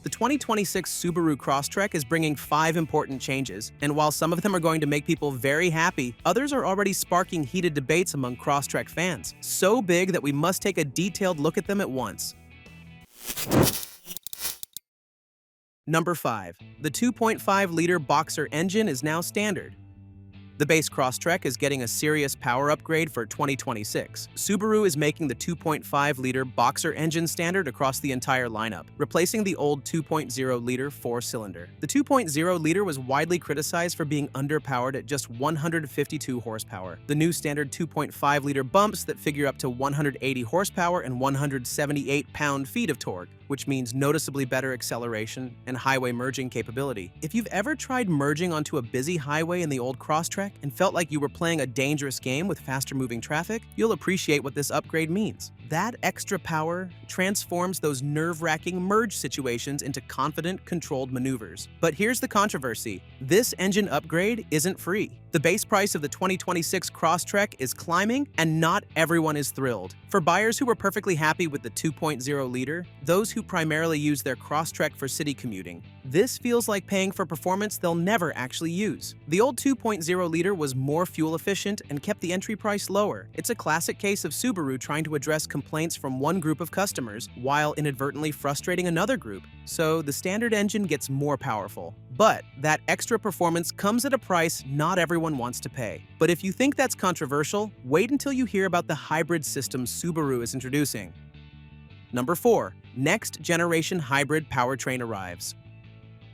The 2026 Subaru Crosstrek is bringing 5 important changes, and while some of them are going to make people very happy, others are already sparking heated debates among Crosstrek fans. So big that we must take a detailed look at them at once. Number 5. The 2.5-liter Boxer engine is now standard. The base Crosstrek is getting a serious power upgrade for 2026. Subaru is making the 2.5-liter Boxer engine standard across the entire lineup, replacing the old 2.0-liter 4-cylinder. The 2.0-liter was widely criticized for being underpowered at just 152 horsepower. The new standard 2.5-liter bumps that figure up to 180 horsepower and 178 pound-feet of torque, which means noticeably better acceleration and highway merging capability. If you've ever tried merging onto a busy highway in the old Crosstrek and felt like you were playing a dangerous game with faster-moving traffic, you'll appreciate what this upgrade means. That extra power transforms those nerve-wracking merge situations into confident, controlled maneuvers. But here's the controversy. This engine upgrade isn't free. The base price of the 2026 Crosstrek is climbing, and not everyone is thrilled. For buyers who were perfectly happy with the 2.0-liter, those who primarily use their Crosstrek for city commuting, this feels like paying for performance they'll never actually use. The old 2.0-liter was more fuel efficient and kept the entry price lower. It's a classic case of Subaru trying to address complaints from one group of customers while inadvertently frustrating another group. So the standard engine gets more powerful. But that extra performance comes at a price not everyone wants to pay. But if you think that's controversial, wait until you hear about the hybrid system Subaru is introducing. Number 4. Next generation hybrid powertrain arrives.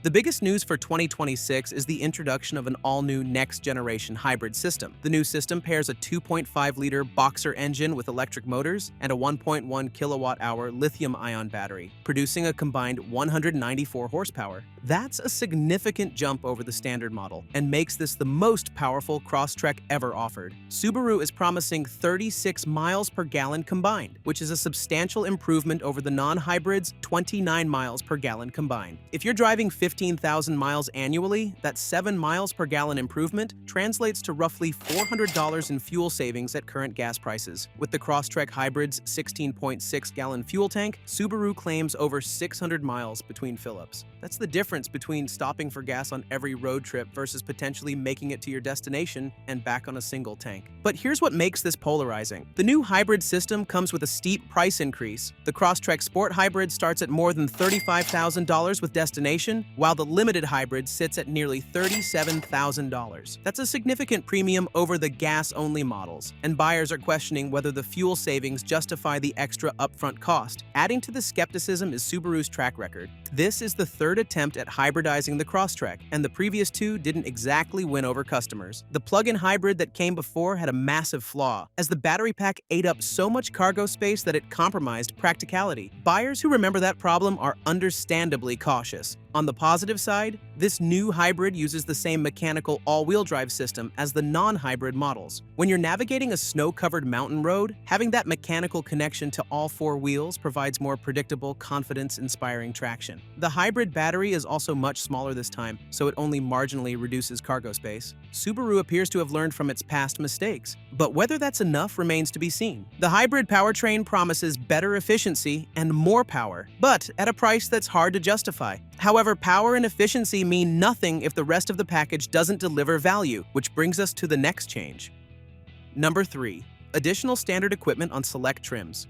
The biggest news for 2026 is the introduction of an all-new next-generation hybrid system. The new system pairs a 2.5-liter Boxer engine with electric motors and a 1.1 kilowatt-hour lithium-ion battery, producing a combined 194 horsepower. That's a significant jump over the standard model and makes this the most powerful Crosstrek ever offered. Subaru is promising 36 miles per gallon combined, which is a substantial improvement over the non-hybrid's 29 miles per gallon combined. If you're driving 15,000 miles annually, that 7 miles per gallon improvement translates to roughly $400 in fuel savings at current gas prices. With the Crosstrek Hybrid's 16.6-gallon fuel tank, Subaru claims over 600 miles between fill-ups. That's the difference between stopping for gas on every road trip versus potentially making it to your destination and back on a single tank. But here's what makes this polarizing. The new hybrid system comes with a steep price increase. The Crosstrek Sport Hybrid starts at more than $35,000 with destination, while the limited hybrid sits at nearly $37,000. That's a significant premium over the gas-only models, and buyers are questioning whether the fuel savings justify the extra upfront cost. Adding to the skepticism is Subaru's track record. This is the third attempt at hybridizing the Crosstrek, and the previous two didn't exactly win over customers. The plug-in hybrid that came before had a massive flaw, as the battery pack ate up so much cargo space that it compromised practicality. Buyers who remember that problem are understandably cautious. On the positive side, this new hybrid uses the same mechanical all-wheel drive system as the non-hybrid models. When you're navigating a snow-covered mountain road, having that mechanical connection to all 4 wheels provides more predictable, confidence-inspiring traction. The hybrid battery is also much smaller this time, so it only marginally reduces cargo space. Subaru appears to have learned from its past mistakes, but whether that's enough remains to be seen. The hybrid powertrain promises better efficiency and more power, but at a price that's hard to justify. However, power and efficiency mean nothing if the rest of the package doesn't deliver value, which brings us to the next change. Number 3. Additional standard equipment on select trims.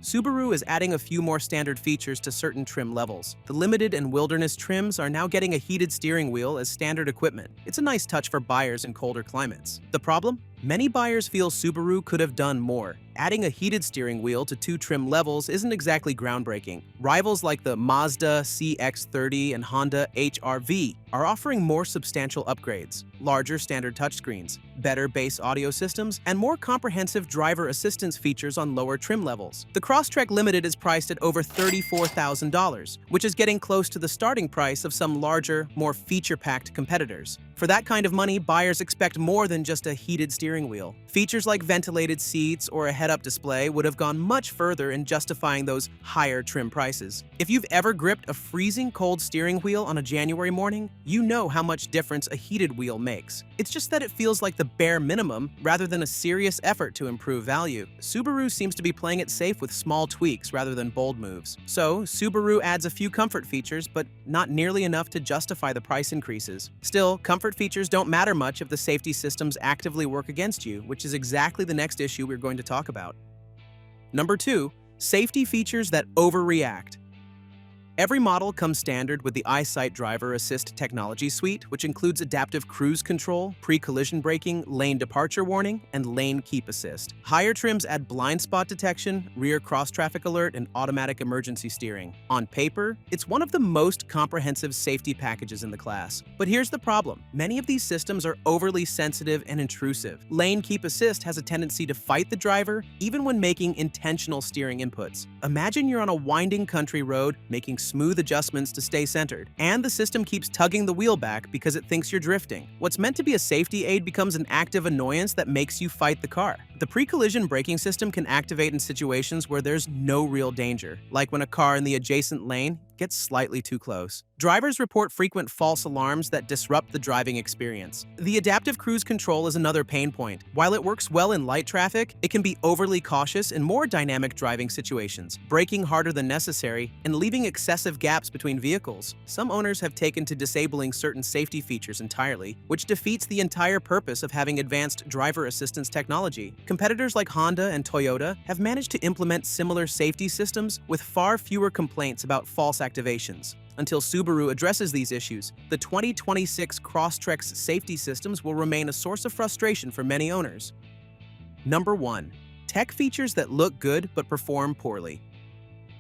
Subaru is adding a few more standard features to certain trim levels. The Limited and Wilderness trims are now getting a heated steering wheel as standard equipment. It's a nice touch for buyers in colder climates. The problem? Many buyers feel Subaru could have done more. Adding a heated steering wheel to 2 trim levels isn't exactly groundbreaking. Rivals like the Mazda CX-30 and Honda HR-V are offering more substantial upgrades, larger standard touchscreens, better bass audio systems, and more comprehensive driver assistance features on lower trim levels. The Crosstrek Limited is priced at over $34,000, which is getting close to the starting price of some larger, more feature-packed competitors. For that kind of money, buyers expect more than just a heated steering steering wheel. Features like ventilated seats or a head-up display would have gone much further in justifying those higher trim prices. If you've ever gripped a freezing cold steering wheel on a January morning, you know how much difference a heated wheel makes. It's just that it feels like the bare minimum rather than a serious effort to improve value. Subaru seems to be playing it safe with small tweaks rather than bold moves. So, Subaru adds a few comfort features, but not nearly enough to justify the price increases. Still, comfort features don't matter much if the safety systems actively work against you, which is exactly the next issue we're going to talk about. Number 2. Safety features that overreact. Every model comes standard with the EyeSight Driver Assist Technology Suite, which includes adaptive cruise control, pre-collision braking, lane departure warning, and lane keep assist. Higher trims add blind spot detection, rear cross-traffic alert, and automatic emergency steering. On paper, it's one of the most comprehensive safety packages in the class. But here's the problem. Many of these systems are overly sensitive and intrusive. Lane keep assist has a tendency to fight the driver, even when making intentional steering inputs. Imagine you're on a winding country road, making smooth adjustments to stay centered, and the system keeps tugging the wheel back because it thinks you're drifting. What's meant to be a safety aid becomes an active annoyance that makes you fight the car. The pre-collision braking system can activate in situations where there's no real danger, like when a car in the adjacent lane gets slightly too close. Drivers report frequent false alarms that disrupt the driving experience. The adaptive cruise control is another pain point. While it works well in light traffic, it can be overly cautious in more dynamic driving situations, braking harder than necessary and leaving excessive gaps between vehicles. Some owners have taken to disabling certain safety features entirely, which defeats the entire purpose of having advanced driver assistance technology. Competitors like Honda and Toyota have managed to implement similar safety systems with far fewer complaints about false activations. Until Subaru addresses these issues, the 2026 Crosstrek's safety systems will remain a source of frustration for many owners. Number 1. Tech features that look good but perform poorly.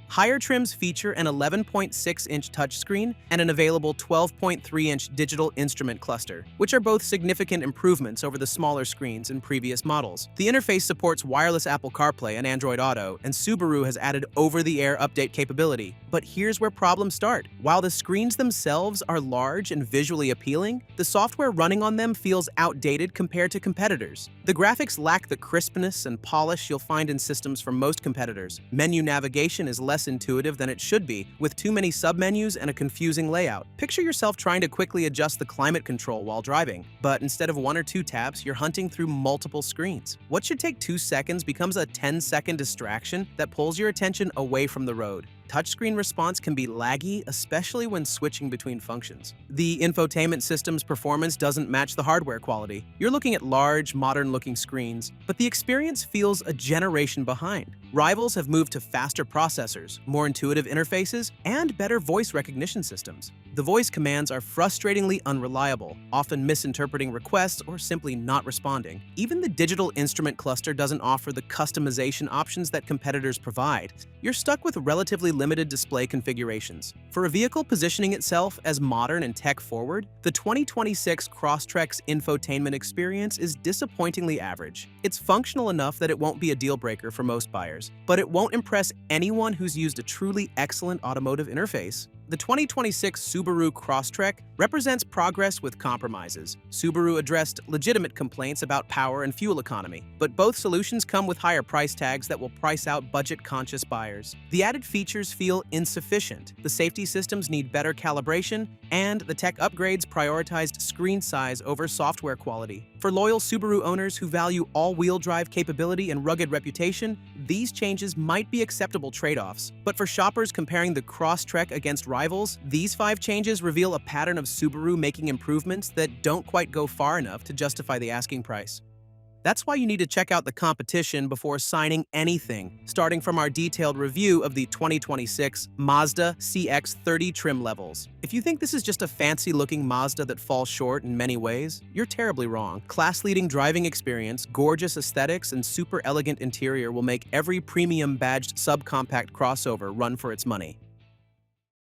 Higher trims feature an 11.6-inch touchscreen and an available 12.3-inch digital instrument cluster, which are both significant improvements over the smaller screens in previous models. The interface supports wireless Apple CarPlay and Android Auto, and Subaru has added over-the-air update capability. But here's where problems start. While the screens themselves are large and visually appealing, the software running on them feels outdated compared to competitors. The graphics lack the crispness and polish you'll find in systems from most competitors. Menu navigation is less intuitive than it should be, with too many submenus and a confusing layout. Picture yourself trying to quickly adjust the climate control while driving, but instead of 1 or 2 taps, you're hunting through multiple screens. What should take 2 seconds becomes a 10-second distraction that pulls your attention away from the road. Touchscreen response can be laggy, especially when switching between functions. The infotainment system's performance doesn't match the hardware quality. You're looking at large, modern-looking screens, but the experience feels a generation behind. Rivals have moved to faster processors, more intuitive interfaces, and better voice recognition systems. The voice commands are frustratingly unreliable, often misinterpreting requests or simply not responding. Even the digital instrument cluster doesn't offer the customization options that competitors provide. You're stuck with relatively limited display configurations. For a vehicle positioning itself as modern and tech-forward, the 2026 Crosstrek's infotainment experience is disappointingly average. It's functional enough that it won't be a deal-breaker for most buyers, but it won't impress anyone who's used a truly excellent automotive interface. The 2026 Subaru Crosstrek represents progress with compromises. Subaru addressed legitimate complaints about power and fuel economy, but both solutions come with higher price tags that will price out budget-conscious buyers. The added features feel insufficient, the safety systems need better calibration, and the tech upgrades prioritized screen size over software quality. For loyal Subaru owners who value all-wheel drive capability and rugged reputation, these changes might be acceptable trade-offs. But for shoppers comparing the Crosstrek against rivals, these 5 changes reveal a pattern of Subaru making improvements that don't quite go far enough to justify the asking price. That's why you need to check out the competition before signing anything, starting from our detailed review of the 2026 Mazda CX-30 trim levels. If you think this is just a fancy-looking Mazda that falls short in many ways, you're terribly wrong. Class-leading driving experience, gorgeous aesthetics, and super elegant interior will make every premium-badged subcompact crossover run for its money.